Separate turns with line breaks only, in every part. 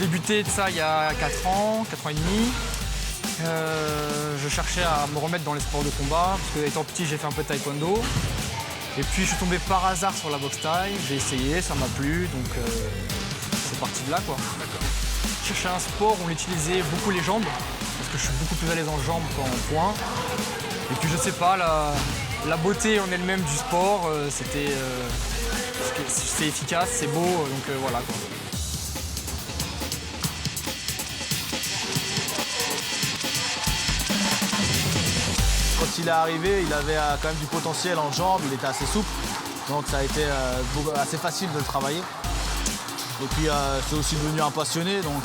débuté de ça il y a 4 ans, 4 ans et demi. Je cherchais à me remettre dans les sports de combat, parce que étant petit, j'ai fait un peu de taekwondo. Et puis je suis tombé par hasard sur la boxe thaï, j'ai essayé, ça m'a plu, donc c'est parti de là, quoi. Je cherchais un sport où on utilisait beaucoup les jambes, parce que je suis beaucoup plus à l'aise en jambes qu'en poing. Et puis je sais pas, la beauté en elle-même du sport, c'est efficace, c'est beau, donc voilà, quoi.
Quand il est arrivé, il avait quand même du potentiel en jambes, il était assez souple, donc ça a été assez facile de le travailler. Et puis c'est aussi devenu un passionné, donc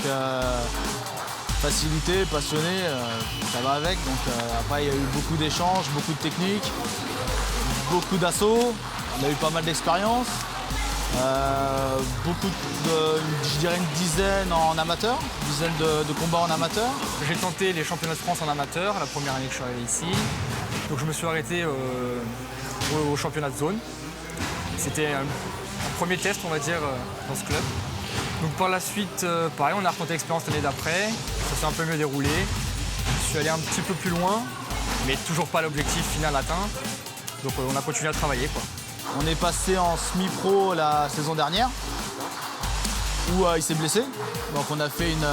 facilité, passionné, ça va avec. Donc après il y a eu beaucoup d'échanges, beaucoup de techniques, beaucoup d'assauts, il a eu pas mal d'expérience. Je dirais une dizaine en amateur, une dizaine de combats en amateur.
J'ai tenté les championnats de France en amateur la première année que je suis arrivé ici. Donc je me suis arrêté au championnat de zone. C'était un premier test, on va dire, dans ce club. Donc par la suite, pareil, on a retenté l'expérience l'année d'après. Ça s'est un peu mieux déroulé. Je suis allé un petit peu plus loin, mais toujours pas l'objectif final atteint. Donc on a continué à travailler, quoi.
On est passé en semi-pro la saison dernière, où il s'est blessé. Donc on a fait une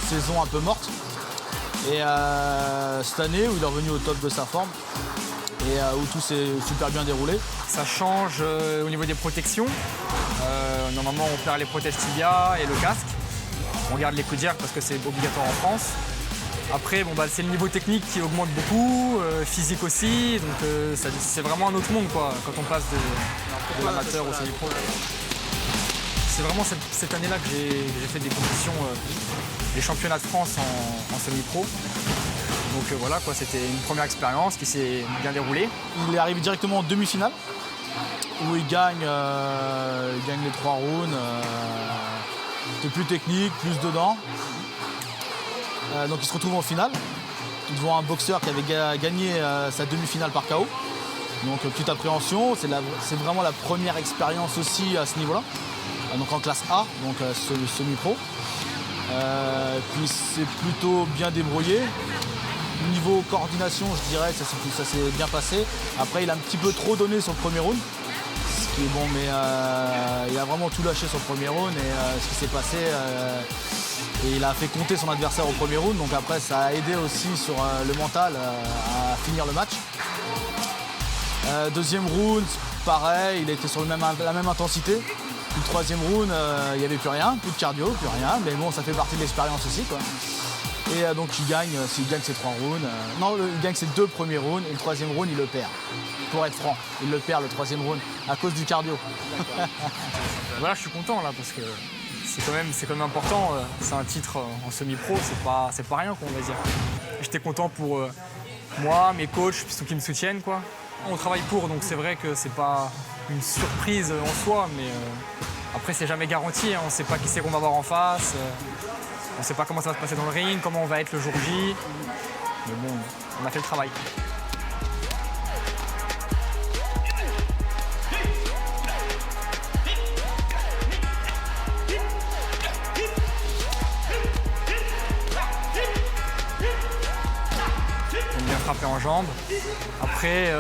saison un peu morte. Et cette année, où il est revenu au top de sa forme, et où tout s'est super bien déroulé.
Ça change au niveau des protections. Normalement, on perd les protèges tibia et le casque. On garde les coudières parce que c'est obligatoire en France. Après, c'est le niveau technique qui augmente beaucoup, physique aussi, donc c'est vraiment un autre monde, quoi, quand on passe de l'amateur au semi-pro. C'est vraiment cette année-là que j'ai fait des compétitions, des championnats de France en semi-pro. Donc voilà, quoi, c'était une première expérience qui s'est bien déroulée.
Il est arrivé directement en demi-finale, où il gagne les 3 rounds. C'était plus technique, plus dedans. Donc il se retrouve en finale, devant un boxeur qui avait gagné sa demi-finale par KO. Donc petite appréhension, c'est vraiment la première expérience aussi à ce niveau-là. Donc en classe A, donc semi-pro. Puis c'est plutôt bien débrouillé. Niveau coordination, je dirais que ça s'est bien passé. Après, il a un petit peu trop donné sur le premier round. Ce qui est bon, mais il a vraiment tout lâché sur le premier round. Et ce qui s'est passé, et il a fait compter son adversaire au premier round. Donc après, ça a aidé aussi sur le mental à finir le match. Deuxième round, pareil, il était sur la même intensité. Puis le troisième round, il n'y avait plus rien, plus de cardio, plus rien. Mais bon, ça fait partie de l'expérience aussi, quoi. Et donc il gagne, s'il gagne ses 3 rounds. Non, il gagne ses 2 premiers rounds et le troisième round, il le perd. Pour être franc, il le perd le troisième round à cause du cardio.
Voilà, je suis content là parce que c'est quand même important. C'est un titre en semi-pro, c'est pas rien, quoi, on va dire. J'étais content pour moi, mes coachs, puis ceux qui me soutiennent, quoi. On travaille pour, donc c'est vrai que c'est pas une surprise en soi, mais après c'est jamais garanti. Hein. On sait pas qui c'est qu'on va voir en face. On ne sait pas comment ça va se passer dans le ring, comment on va être le jour J. Mais bon, on a fait le travail. J'aime bien frapper en jambes. Après,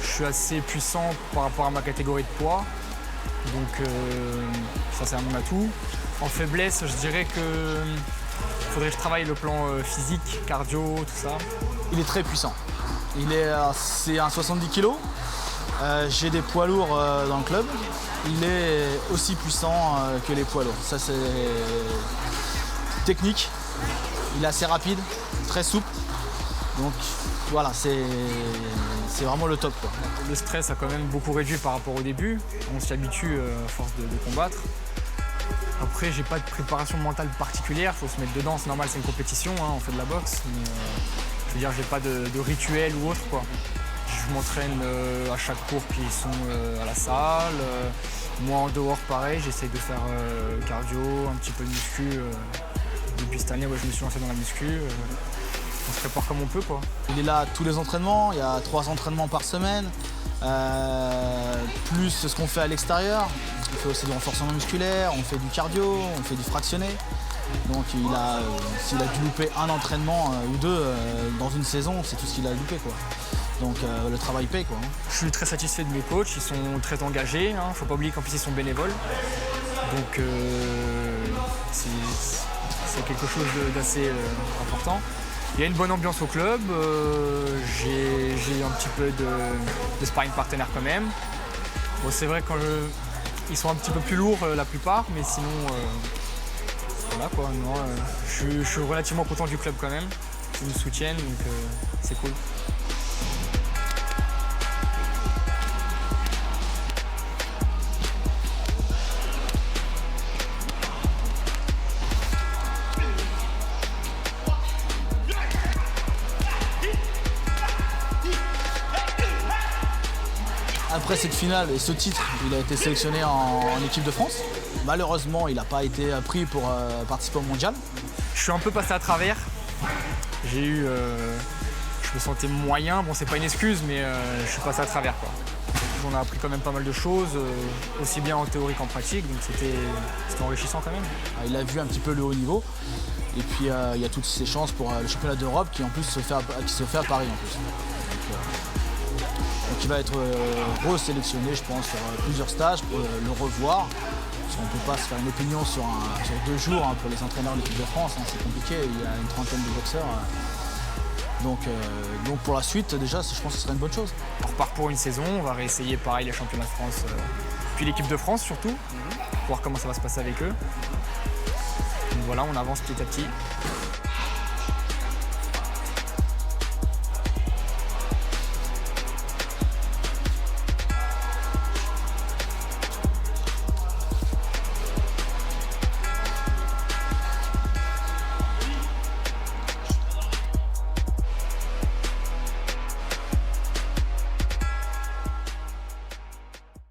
je suis assez puissant par rapport à ma catégorie de poids. Donc ça c'est un bon atout. En faiblesse, je dirais qu'il faudrait que je travaille le plan physique, cardio, tout ça.
Il est très puissant. C'est un 70 kg. J'ai des poids lourds dans le club. Il est aussi puissant que les poids lourds. Ça, c'est technique. Il est assez rapide, très souple. Donc voilà, c'est vraiment le top, quoi.
Le stress a quand même beaucoup réduit par rapport au début. On s'y habitue à force de combattre. Après, j'ai pas de préparation mentale particulière, faut se mettre dedans, c'est normal, c'est une compétition, hein, on fait de la boxe. Mais, je veux dire, j'ai pas de rituel ou autre, quoi. Je m'entraîne à chaque cours qui sont à la salle. Moi, en dehors, pareil, j'essaye de faire cardio, un petit peu de muscu. Depuis cette année, je me suis lancé dans la muscu. On se prépare comme on peut, quoi.
Il est là à tous les entraînements, il y a 3 entraînements par semaine, plus ce qu'on fait à l'extérieur. il fait aussi du renforcement musculaire, on fait du cardio, on fait du fractionné. Donc s'il a dû louper un entraînement ou deux dans une saison, c'est tout ce qu'il a loupé, quoi. Donc le travail paye, quoi.
Je suis très satisfait de mes coachs, ils sont très engagés. Faut pas oublier qu'en plus ils sont bénévoles. Donc c'est quelque chose d'assez important. Il y a une bonne ambiance au club, j'ai un petit peu de sparring partenaire quand même. Bon, c'est vrai qu'ils sont un petit peu plus lourds la plupart, mais sinon, voilà quoi. Non, je suis relativement content du club quand même. Ils nous soutiennent, donc c'est cool.
Après cette finale et ce titre, il a été sélectionné en équipe de France. Malheureusement, il n'a pas été pris pour participer au mondial.
Je suis un peu passé à travers. Je me sentais moyen. Bon, c'est pas une excuse, mais je suis passé à travers, quoi. On a appris quand même pas mal de choses, aussi bien en théorie qu'en pratique, donc c'était enrichissant quand même.
Il a vu un petit peu le haut niveau. Et puis il y a toutes ces chances pour le championnat d'Europe qui en plus se fait à Paris en plus. Donc il va être resélectionné, je pense, sur plusieurs stages pour le revoir. Parce qu'on ne peut pas se faire une opinion sur 2 jours pour les entraîneurs de l'équipe de France, c'est compliqué, il y a une trentaine de boxeurs. Donc pour la suite, déjà, je pense que ce serait une bonne chose.
On repart pour une saison, on va réessayer pareil les championnats de France, puis l'équipe de France surtout, pour voir comment ça va se passer avec eux. Donc voilà, on avance petit à petit.